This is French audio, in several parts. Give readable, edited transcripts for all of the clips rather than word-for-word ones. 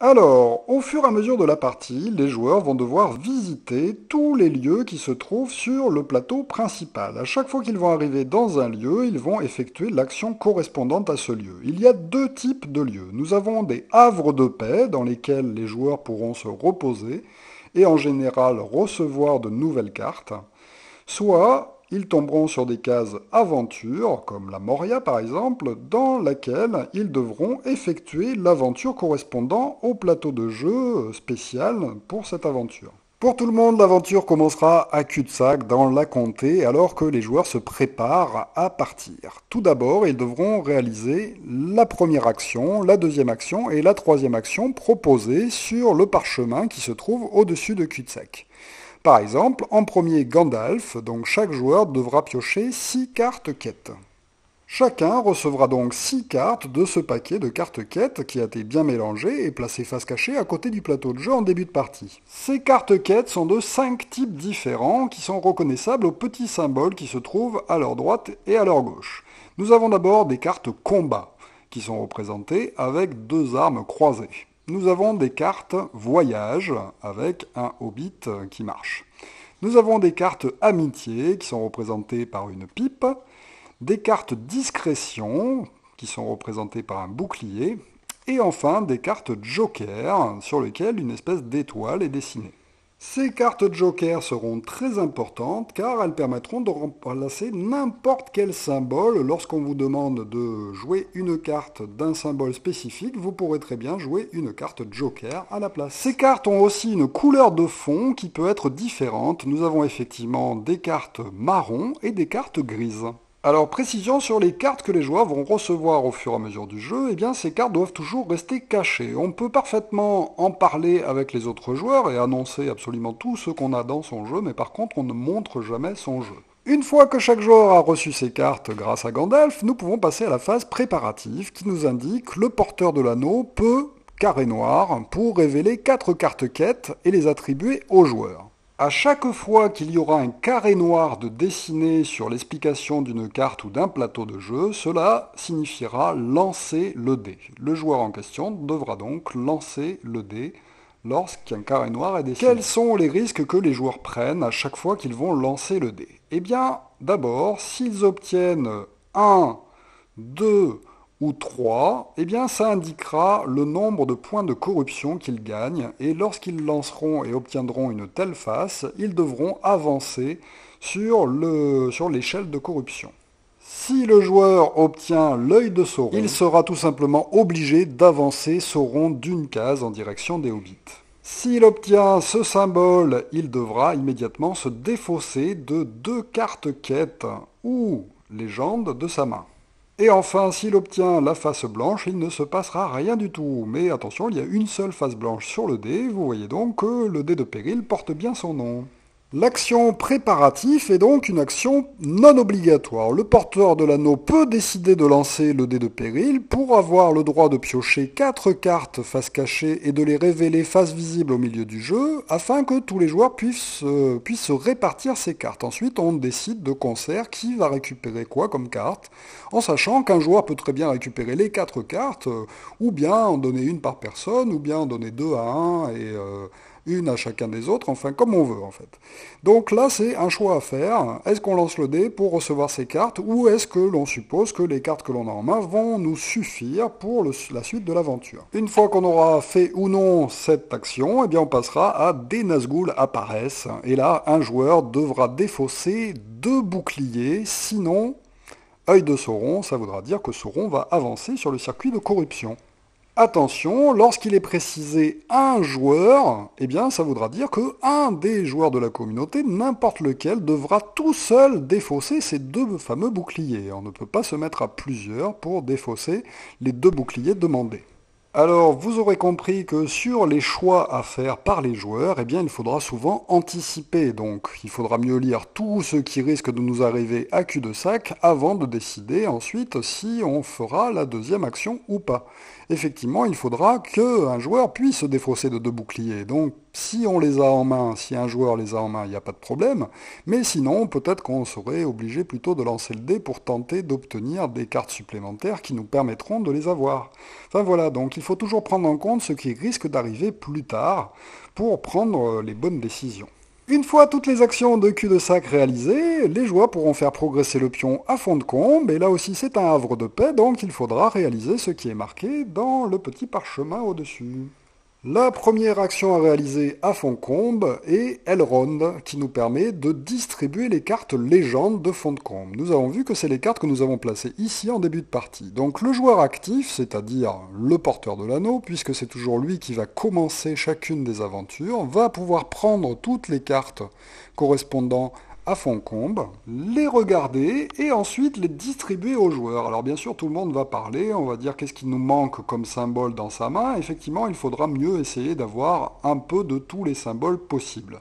Alors, au fur et à mesure de la partie, les joueurs vont devoir visiter tous les lieux qui se trouvent sur le plateau principal. À chaque fois qu'ils vont arriver dans un lieu, ils vont effectuer l'action correspondante à ce lieu. Il y a deux types de lieux. Nous avons des havres de paix dans lesquels les joueurs pourront se reposer et en général recevoir de nouvelles cartes. Soit ils tomberont sur des cases aventure, comme la Moria par exemple, dans laquelle ils devront effectuer l'aventure correspondant au plateau de jeu spécial pour cette aventure. Pour tout le monde, l'aventure commencera à cul-de-sac dans la comté alors que les joueurs se préparent à partir. Tout d'abord, ils devront réaliser la première action, la deuxième action et la troisième action proposées sur le parchemin qui se trouve au-dessus de cul-de-sac. Par exemple, en premier Gandalf, donc chaque joueur devra piocher 6 cartes quêtes. Chacun recevra donc 6 cartes de ce paquet de cartes quêtes qui a été bien mélangé et placé face cachée à côté du plateau de jeu en début de partie. Ces cartes quêtes sont de 5 types différents qui sont reconnaissables aux petits symboles qui se trouvent à leur droite et à leur gauche. Nous avons d'abord des cartes combat qui sont représentées avec deux armes croisées. Nous avons des cartes voyage avec un hobbit qui marche. Nous avons des cartes amitié qui sont représentées par une pipe, des cartes discrétion qui sont représentées par un bouclier, et enfin des cartes joker sur lesquelles une espèce d'étoile est dessinée. Ces cartes joker seront très importantes car elles permettront de remplacer n'importe quel symbole. Lorsqu'on vous demande de jouer une carte d'un symbole spécifique, vous pourrez très bien jouer une carte joker à la place. Ces cartes ont aussi une couleur de fond qui peut être différente. Nous avons effectivement des cartes marron et des cartes grises. Alors, précision sur les cartes que les joueurs vont recevoir au fur et à mesure du jeu, eh bien ces cartes doivent toujours rester cachées. On peut parfaitement en parler avec les autres joueurs et annoncer absolument tout ce qu'on a dans son jeu, mais par contre on ne montre jamais son jeu. Une fois que chaque joueur a reçu ses cartes grâce à Gandalf, nous pouvons passer à la phase préparative qui nous indique le porteur de l'anneau peut, carré noir, pour révéler 4 cartes quêtes et les attribuer aux joueurs. À chaque fois qu'il y aura un carré noir de dessiné sur l'explication d'une carte ou d'un plateau de jeu, cela signifiera lancer le dé. Le joueur en question devra donc lancer le dé lorsqu'un carré noir est dessiné. Quels sont les risques que les joueurs prennent à chaque fois qu'ils vont lancer le dé? Eh bien, d'abord, s'ils obtiennent 1, 2 ou 3, eh bien ça indiquera le nombre de points de corruption qu'ils gagnent, et lorsqu'ils lanceront et obtiendront une telle face, ils devront avancer sur l'échelle de corruption. Si le joueur obtient l'œil de Sauron, il sera tout simplement obligé d'avancer Sauron d'une case en direction des hobbits. S'il obtient ce symbole, il devra immédiatement se défausser de 2 cartes quêtes ou légendes de sa main. Et enfin, s'il obtient la face blanche, il ne se passera rien du tout. Mais attention, il y a une seule face blanche sur le dé, vous voyez donc que le dé de péril porte bien son nom. L'action préparatif est donc une action non obligatoire. Le porteur de l'anneau peut décider de lancer le dé de péril pour avoir le droit de piocher 4 cartes face cachée et de les révéler face visible au milieu du jeu, afin que tous les joueurs puissent se répartir ces cartes. Ensuite, on décide de concert qui va récupérer quoi comme carte, en sachant qu'un joueur peut très bien récupérer les 4 cartes, ou bien en donner une par personne, ou bien en donner 2 à un et une à chacun des autres, enfin comme on veut en fait. Donc là c'est un choix à faire. Est-ce qu'on lance le dé pour recevoir ces cartes ou est-ce que l'on suppose que les cartes que l'on a en main vont nous suffire pour la suite de l'aventure? Une fois qu'on aura fait ou non cette action, eh bien on passera à des Nazgûl apparaissent. Et là un joueur devra défausser 2 boucliers, sinon œil de Sauron, ça voudra dire que Sauron va avancer sur le circuit de corruption. Attention, lorsqu'il est précisé un joueur, eh bien ça voudra dire que un des joueurs de la communauté, n'importe lequel, devra tout seul défausser ces 2 fameux boucliers. On ne peut pas se mettre à plusieurs pour défausser les 2 boucliers demandés. Alors, vous aurez compris que sur les choix à faire par les joueurs, eh bien, il faudra souvent anticiper. Donc, il faudra mieux lire tout ce qui risque de nous arriver à cul-de-sac avant de décider ensuite si on fera la deuxième action ou pas. Effectivement, il faudra qu'un joueur puisse se défausser de 2 boucliers. Donc, Si on les a en main, si un joueur les a en main, il n'y a pas de problème, mais sinon, peut-être qu'on serait obligé plutôt de lancer le dé pour tenter d'obtenir des cartes supplémentaires qui nous permettront de les avoir. Enfin voilà, donc il faut toujours prendre en compte ce qui risque d'arriver plus tard pour prendre les bonnes décisions. Une fois toutes les actions de cul-de-sac réalisées, les joueurs pourront faire progresser le pion à fond de combe, et là aussi c'est un havre de paix, donc il faudra réaliser ce qui est marqué dans le petit parchemin au-dessus. La première action à réaliser à fond de combe est Elrond, qui nous permet de distribuer les cartes légendes de fond de combe. Nous avons vu que c'est les cartes que nous avons placées ici en début de partie. Donc le joueur actif, c'est-à-dire le porteur de l'anneau, puisque c'est toujours lui qui va commencer chacune des aventures, va pouvoir prendre toutes les cartes correspondant à fond de combe, les regarder et ensuite les distribuer aux joueurs. Alors bien sûr, tout le monde va parler, on va dire qu'est-ce qui nous manque comme symbole dans sa main. Effectivement, il faudra mieux essayer d'avoir un peu de tous les symboles possibles.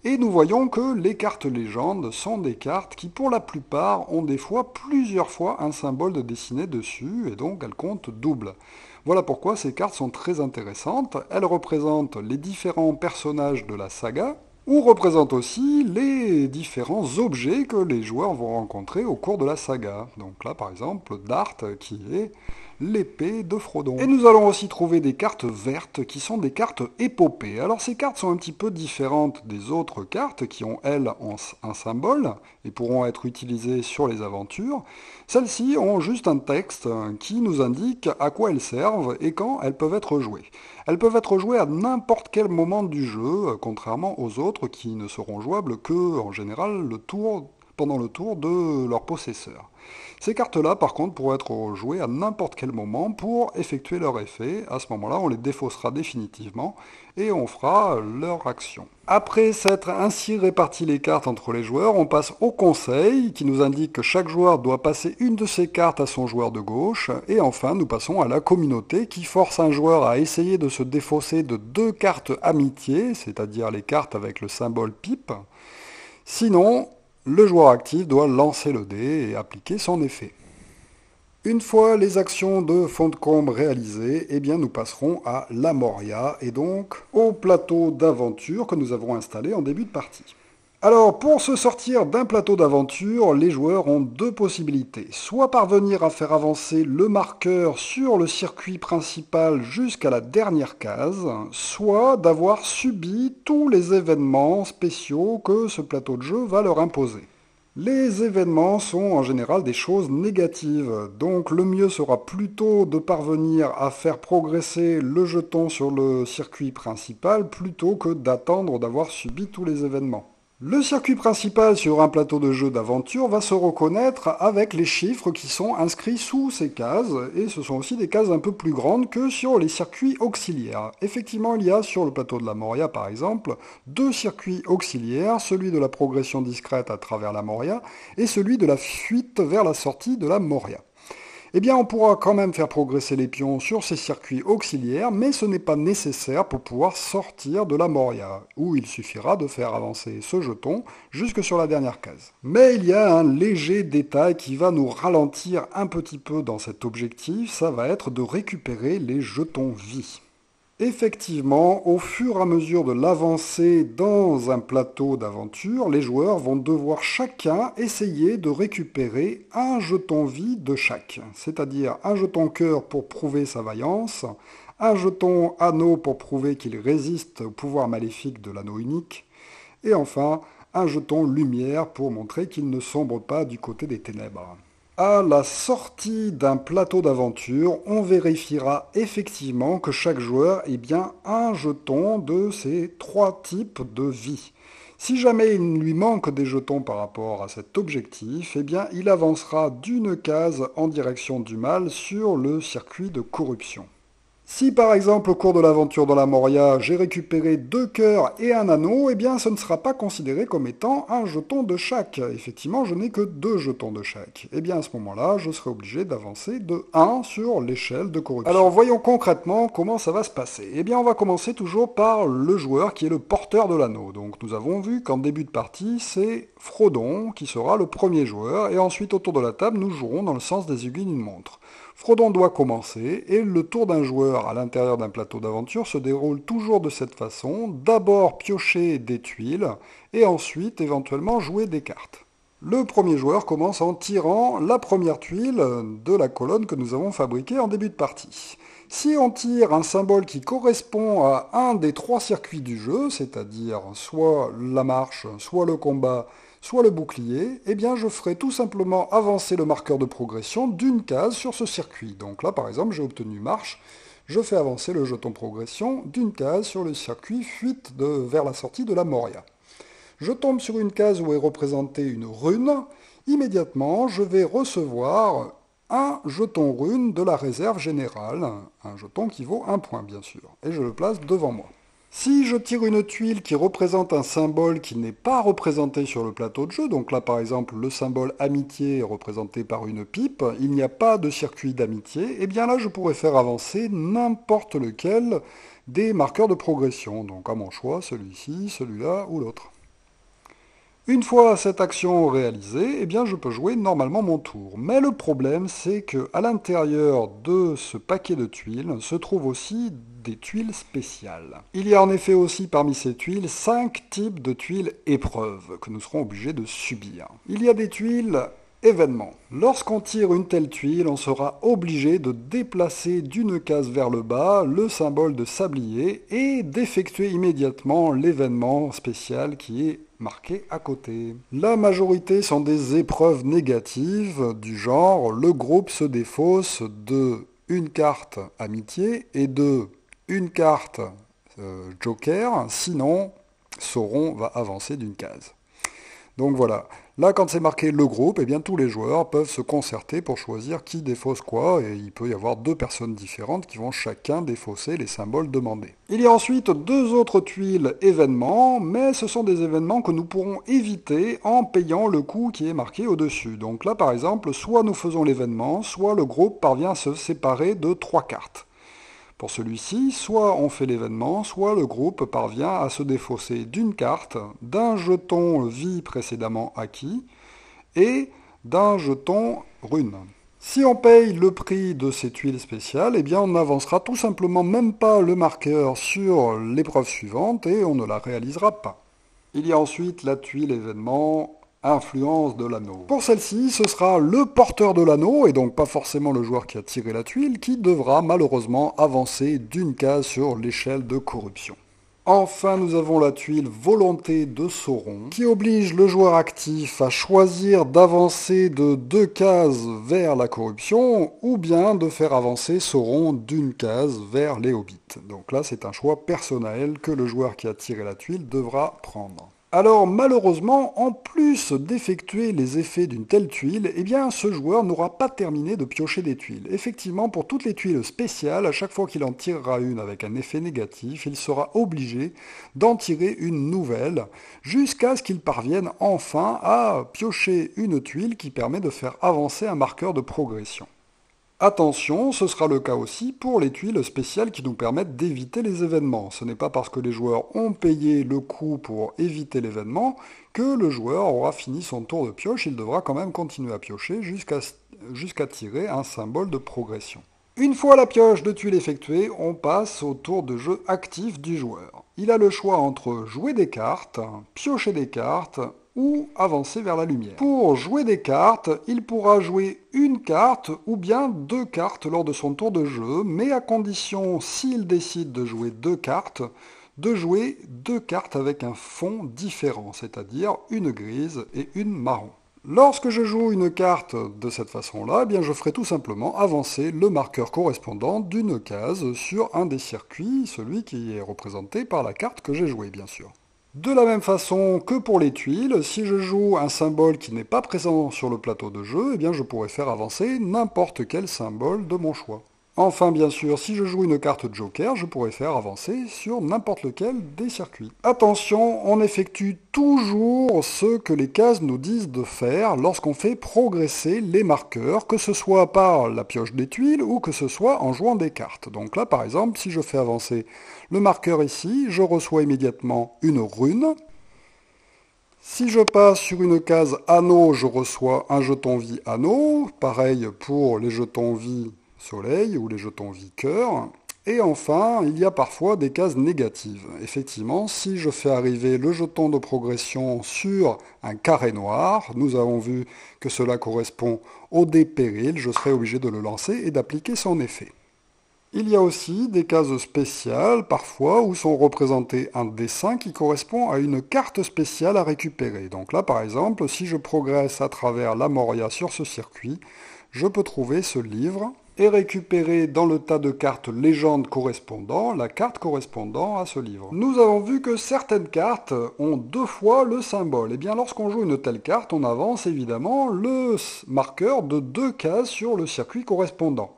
Et nous voyons que les cartes légendes sont des cartes qui, pour la plupart, ont des fois plusieurs fois un symbole de dessiné dessus, et donc elles comptent double. Voilà pourquoi ces cartes sont très intéressantes. Elles représentent les différents personnages de la saga, ou représentent aussi les différents objets que les joueurs vont rencontrer au cours de la saga. Donc là, par exemple, Dart, qui est l'épée de Frodon. Et nous allons aussi trouver des cartes vertes qui sont des cartes épopées. Alors ces cartes sont un petit peu différentes des autres cartes qui ont, elles, un symbole et pourront être utilisées sur les aventures. Celles-ci ont juste un texte qui nous indique à quoi elles servent et quand elles peuvent être jouées. Elles peuvent être jouées à n'importe quel moment du jeu, contrairement aux autres qui ne seront jouables que, en général, pendant le tour de leur possesseur. Ces cartes-là, par contre, pourront être jouées à n'importe quel moment pour effectuer leur effet. À ce moment-là, on les défaussera définitivement et on fera leur action. Après s'être ainsi réparti les cartes entre les joueurs, on passe au conseil qui nous indique que chaque joueur doit passer une de ses cartes à son joueur de gauche. Et enfin, nous passons à la communauté qui force un joueur à essayer de se défausser de 2 cartes amitié, c'est-à-dire les cartes avec le symbole pipe. Sinon, le joueur actif doit lancer le dé et appliquer son effet. Une fois les actions de fond de combe réalisées, eh bien nous passerons à la Moria et donc au plateau d'aventure que nous avons installé en début de partie. Alors, pour se sortir d'un plateau d'aventure, les joueurs ont 2 possibilités. Soit parvenir à faire avancer le marqueur sur le circuit principal jusqu'à la dernière case, soit d'avoir subi tous les événements spéciaux que ce plateau de jeu va leur imposer. Les événements sont en général des choses négatives, donc le mieux sera plutôt de parvenir à faire progresser le jeton sur le circuit principal plutôt que d'attendre d'avoir subi tous les événements. Le circuit principal sur un plateau de jeu d'aventure va se reconnaître avec les chiffres qui sont inscrits sous ces cases, et ce sont aussi des cases un peu plus grandes que sur les circuits auxiliaires. Effectivement, il y a sur le plateau de la Moria, par exemple, 2 circuits auxiliaires, celui de la progression discrète à travers la Moria, et celui de la fuite vers la sortie de la Moria. Eh bien, on pourra quand même faire progresser les pions sur ces circuits auxiliaires, mais ce n'est pas nécessaire pour pouvoir sortir de la Moria, où il suffira de faire avancer ce jeton jusque sur la dernière case. Mais il y a un léger détail qui va nous ralentir un petit peu dans cet objectif, ça va être de récupérer les jetons vie. Effectivement, au fur et à mesure de l'avancée dans un plateau d'aventure, les joueurs vont devoir chacun essayer de récupérer un jeton vie de chaque, c'est-à-dire un jeton cœur pour prouver sa vaillance, un jeton anneau pour prouver qu'il résiste au pouvoir maléfique de l'anneau unique, et enfin un jeton lumière pour montrer qu'il ne sombre pas du côté des ténèbres. À la sortie d'un plateau d'aventure, on vérifiera effectivement que chaque joueur ait bien un jeton de ces 3 types de vie. Si jamais il lui manque des jetons par rapport à cet objectif, eh bien il avancera d'une case en direction du mal sur le circuit de corruption. Si par exemple au cours de l'aventure dans la Moria, j'ai récupéré 2 cœurs et un anneau, eh bien ce ne sera pas considéré comme étant un jeton de chaque. Effectivement, je n'ai que 2 jetons de chaque. Eh bien à ce moment-là, je serai obligé d'avancer de 1 sur l'échelle de corruption. Alors voyons concrètement comment ça va se passer. Eh bien on va commencer toujours par le joueur qui est le porteur de l'anneau. Donc nous avons vu qu'en début de partie, c'est Frodon qui sera le premier joueur, et ensuite autour de la table, nous jouerons dans le sens des aiguilles d'une montre. Frodon doit commencer et le tour d'un joueur à l'intérieur d'un plateau d'aventure se déroule toujours de cette façon. D'abord piocher des tuiles et ensuite éventuellement jouer des cartes. Le premier joueur commence en tirant la première tuile de la colonne que nous avons fabriquée en début de partie. Si on tire un symbole qui correspond à un des trois circuits du jeu, c'est-à-dire soit la marche, soit le combat, soit le bouclier, eh bien je ferai tout simplement avancer le marqueur de progression d'une case sur ce circuit. Donc là par exemple j'ai obtenu marche, je fais avancer le jeton progression d'une case sur le circuit fuite vers la sortie de la Moria. Je tombe sur une case où est représentée une rune, immédiatement je vais recevoir un jeton rune de la réserve générale, un jeton qui vaut un point bien sûr, et je le place devant moi. Si je tire une tuile qui représente un symbole qui n'est pas représenté sur le plateau de jeu, donc là par exemple le symbole amitié est représenté par une pipe, il n'y a pas de circuit d'amitié, et bien là je pourrais faire avancer n'importe lequel des marqueurs de progression, donc à mon choix, celui-ci, celui-là ou l'autre. Une fois cette action réalisée, eh bien je peux jouer normalement mon tour. Mais le problème, c'est que à l'intérieur de ce paquet de tuiles se trouvent aussi des tuiles spéciales. Il y a en effet aussi parmi ces tuiles 5 types de tuiles épreuves que nous serons obligés de subir. Il y a des tuiles événements. Lorsqu'on tire une telle tuile, on sera obligé de déplacer d'une case vers le bas le symbole de sablier et d'effectuer immédiatement l'événement spécial qui est marqué à côté. La majorité sont des épreuves négatives du genre le groupe se défausse de une carte amitié et de une carte joker, sinon Sauron va avancer d'une case. Donc voilà, là quand c'est marqué le groupe, eh bien tous les joueurs peuvent se concerter pour choisir qui défausse quoi, et il peut y avoir deux personnes différentes qui vont chacun défausser les symboles demandés. Il y a ensuite deux autres tuiles événements, mais ce sont des événements que nous pourrons éviter en payant le coût qui est marqué au-dessus. Donc là par exemple, soit nous faisons l'événement, soit le groupe parvient à se séparer de 3 cartes. Pour celui-ci, soit on fait l'événement, soit le groupe parvient à se défausser d'une carte, d'un jeton vie précédemment acquis et d'un jeton rune. Si on paye le prix de ces tuiles spéciales, eh bien on n'avancera tout simplement même pas le marqueur sur l'épreuve suivante et on ne la réalisera pas. Il y a ensuite la tuile événement influence de l'anneau. Pour celle-ci, ce sera le porteur de l'anneau, et donc pas forcément le joueur qui a tiré la tuile, qui devra malheureusement avancer d'une case sur l'échelle de corruption. Enfin, nous avons la tuile volonté de Sauron, qui oblige le joueur actif à choisir d'avancer de 2 cases vers la corruption, ou bien de faire avancer Sauron d'une case vers les hobbits. Donc là, c'est un choix personnel que le joueur qui a tiré la tuile devra prendre. Alors malheureusement, en plus d'effectuer les effets d'une telle tuile, eh bien ce joueur n'aura pas terminé de piocher des tuiles. Effectivement, pour toutes les tuiles spéciales, à chaque fois qu'il en tirera une avec un effet négatif, il sera obligé d'en tirer une nouvelle, jusqu'à ce qu'il parvienne enfin à piocher une tuile qui permet de faire avancer un marqueur de progression. Attention, ce sera le cas aussi pour les tuiles spéciales qui nous permettent d'éviter les événements. Ce n'est pas parce que les joueurs ont payé le coup pour éviter l'événement que le joueur aura fini son tour de pioche, il devra quand même continuer à piocher jusqu'à tirer un symbole de progression. Une fois la pioche de tuiles effectuée, on passe au tour de jeu actif du joueur. Il a le choix entre jouer des cartes, piocher des cartes ou avancer vers la lumière. Pour jouer des cartes, il pourra jouer une carte ou bien 2 cartes lors de son tour de jeu, mais à condition, s'il décide de jouer 2 cartes, de jouer 2 cartes avec un fond différent, c'est-à-dire une grise et une marron. Lorsque je joue une carte de cette façon-là, eh bien je ferai tout simplement avancer le marqueur correspondant d'une case sur un des circuits, celui qui est représenté par la carte que j'ai jouée, bien sûr. De la même façon que pour les tuiles, si je joue un symbole qui n'est pas présent sur le plateau de jeu, eh bien je pourrais faire avancer n'importe quel symbole de mon choix. Enfin, bien sûr, si je joue une carte joker, je pourrais faire avancer sur n'importe lequel des circuits. Attention, on effectue toujours ce que les cases nous disent de faire lorsqu'on fait progresser les marqueurs, que ce soit par la pioche des tuiles ou que ce soit en jouant des cartes. Donc là, par exemple, si je fais avancer le marqueur ici, je reçois immédiatement une rune. Si je passe sur une case anneau, je reçois un jeton vie anneau. Pareil pour les jetons vie soleil ou les jetons vie cœur. Et enfin, il y a parfois des cases négatives. Effectivement, si je fais arriver le jeton de progression sur un carré noir, nous avons vu que cela correspond au dé péril, je serai obligé de le lancer et d'appliquer son effet. Il y a aussi des cases spéciales, parfois, où sont représentés un dessin qui correspond à une carte spéciale à récupérer. Donc là, par exemple, si je progresse à travers la Moria sur ce circuit, je peux trouver ce livre et récupérer dans le tas de cartes légendes correspondant la carte correspondant à ce livre. Nous avons vu que certaines cartes ont deux fois le symbole. Et bien lorsqu'on joue une telle carte, on avance évidemment le marqueur de deux cases sur le circuit correspondant.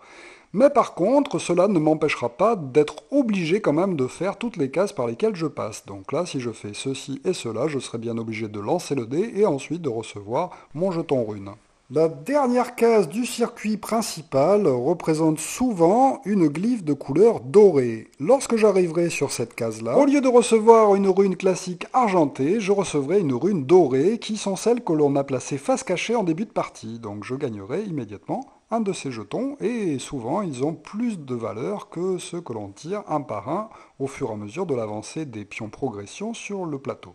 Mais par contre, cela ne m'empêchera pas d'être obligé quand même de faire toutes les cases par lesquelles je passe. Donc là, si je fais ceci et cela, je serai bien obligé de lancer le dé et ensuite de recevoir mon jeton rune. La dernière case du circuit principal représente souvent une glyphe de couleur dorée. Lorsque j'arriverai sur cette case-là, au lieu de recevoir une rune classique argentée, je recevrai une rune dorée qui sont celles que l'on a placées face cachée en début de partie. Donc je gagnerai immédiatement un de ces jetons et souvent ils ont plus de valeur que ceux que l'on tire un par un au fur et à mesure de l'avancée des pions progression sur le plateau.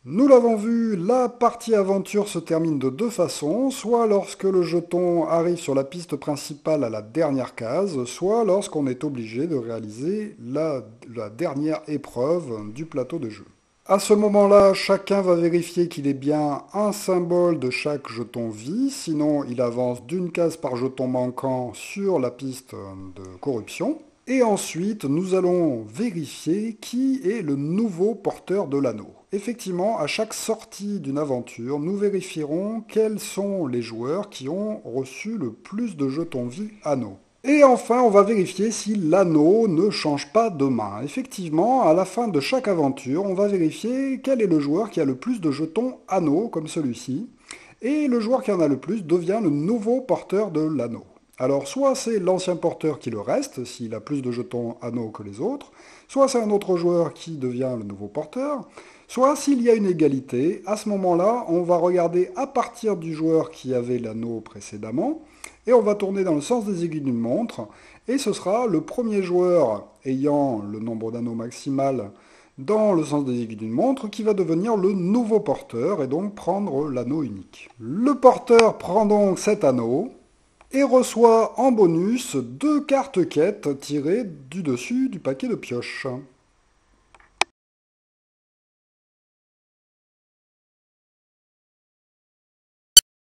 Nous l'avons vu, la partie aventure se termine de deux façons, soit lorsque le jeton arrive sur la piste principale à la dernière case, soit lorsqu'on est obligé de réaliser la dernière épreuve du plateau de jeu. À ce moment-là, chacun va vérifier qu'il est bien un symbole de chaque jeton vie, sinon il avance d'une case par jeton manquant sur la piste de corruption. Et ensuite, nous allons vérifier qui est le nouveau porteur de l'anneau. Effectivement, à chaque sortie d'une aventure, nous vérifierons quels sont les joueurs qui ont reçu le plus de jetons vie anneau. Et enfin, on va vérifier si l'anneau ne change pas de main. Effectivement, à la fin de chaque aventure, on va vérifier quel est le joueur qui a le plus de jetons anneau, comme celui-ci. Et le joueur qui en a le plus devient le nouveau porteur de l'anneau. Alors, soit c'est l'ancien porteur qui le reste, s'il a plus de jetons anneaux que les autres, soit c'est un autre joueur qui devient le nouveau porteur, soit s'il y a une égalité, à ce moment-là, on va regarder à partir du joueur qui avait l'anneau précédemment, et on va tourner dans le sens des aiguilles d'une montre, et ce sera le premier joueur ayant le nombre d'anneaux maximal dans le sens des aiguilles d'une montre qui va devenir le nouveau porteur et donc prendre l'anneau unique. Le porteur prend donc cet anneau, et reçoit en bonus deux cartes quêtes tirées du dessus du paquet de pioches.